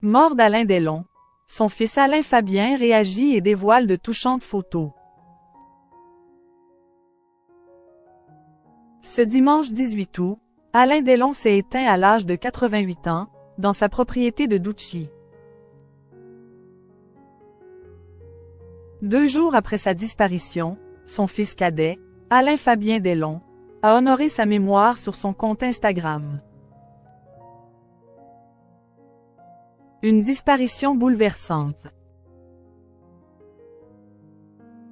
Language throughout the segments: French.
Mort d'Alain Delon. Son fils Alain Fabien réagit et dévoile de touchantes photos. Ce dimanche 18 août, Alain Delon s'est éteint à l'âge de 88 ans, dans sa propriété de Douchy. 2 jours après sa disparition, son fils cadet, Alain Fabien Delon, a honoré sa mémoire sur son compte Instagram. Une disparition bouleversante.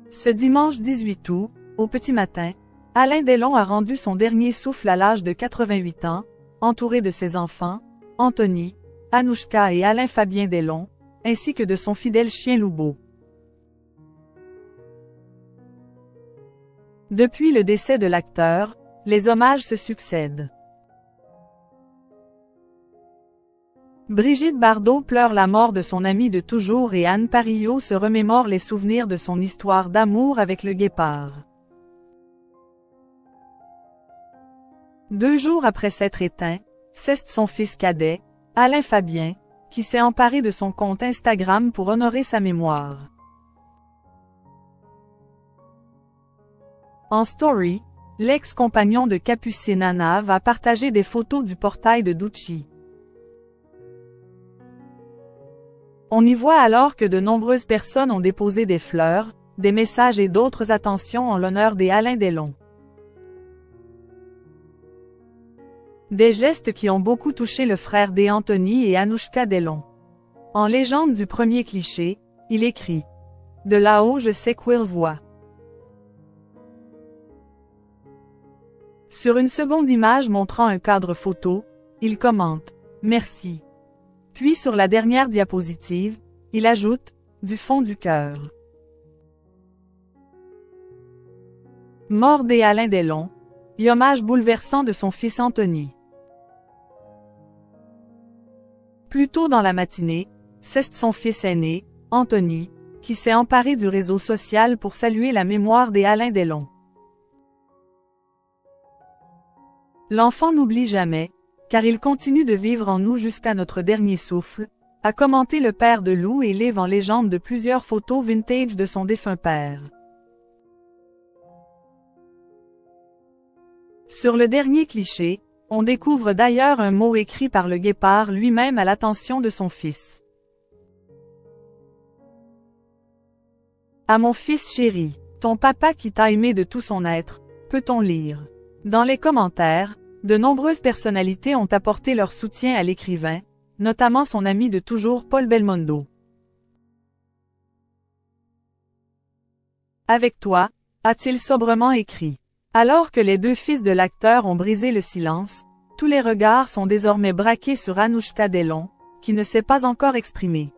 Ce dimanche 18 août, au petit matin, Alain Delon a rendu son dernier souffle à l'âge de 88 ans, entouré de ses enfants, Anthony, Anouchka et Alain Fabien Delon, ainsi que de son fidèle chien Loubo. Depuis le décès de l'acteur, les hommages se succèdent. Brigitte Bardot pleure la mort de son amie de toujours et Anne Parillot se remémore les souvenirs de son histoire d'amour avec le guépard. 2 jours après s'être éteint, c'est son fils cadet, Alain Fabien, qui s'est emparé de son compte Instagram pour honorer sa mémoire. En story, l'ex-compagnon de Capucine Anna va partager des photos du portail de Douchy. On y voit alors que de nombreuses personnes ont déposé des fleurs, des messages et d'autres attentions en l'honneur des Alain Delon. Des gestes qui ont beaucoup touché le frère d'Anthony et Anouchka Delon. En légende du premier cliché, il écrit « De là-haut je sais qu'il voit ». Sur une seconde image montrant un cadre photo, il commente « Merci ». Puis sur la dernière diapositive, il ajoute « Du fond du cœur ». Mort d'Alain Delon, et hommage bouleversant de son fils Anthony. Plus tôt dans la matinée, c'est son fils aîné, Anthony, qui s'est emparé du réseau social pour saluer la mémoire d'Alain Delon. L'enfant n'oublie jamais, car il continue de vivre en nous jusqu'à notre dernier souffle, a commenté le père de Lou et livre en légende de plusieurs photos vintage de son défunt père. Sur le dernier cliché, on découvre d'ailleurs un mot écrit par le guépard lui-même à l'attention de son fils. À mon fils chéri, ton papa qui t'a aimé de tout son être, peut-on lire. Dans les commentaires, de nombreuses personnalités ont apporté leur soutien à l'écrivain, notamment son ami de toujours Paul Belmondo. Avec toi, a-t-il sobrement écrit. Alors que les 2 fils de l'acteur ont brisé le silence, tous les regards sont désormais braqués sur Anouchka Delon, qui ne s'est pas encore exprimée.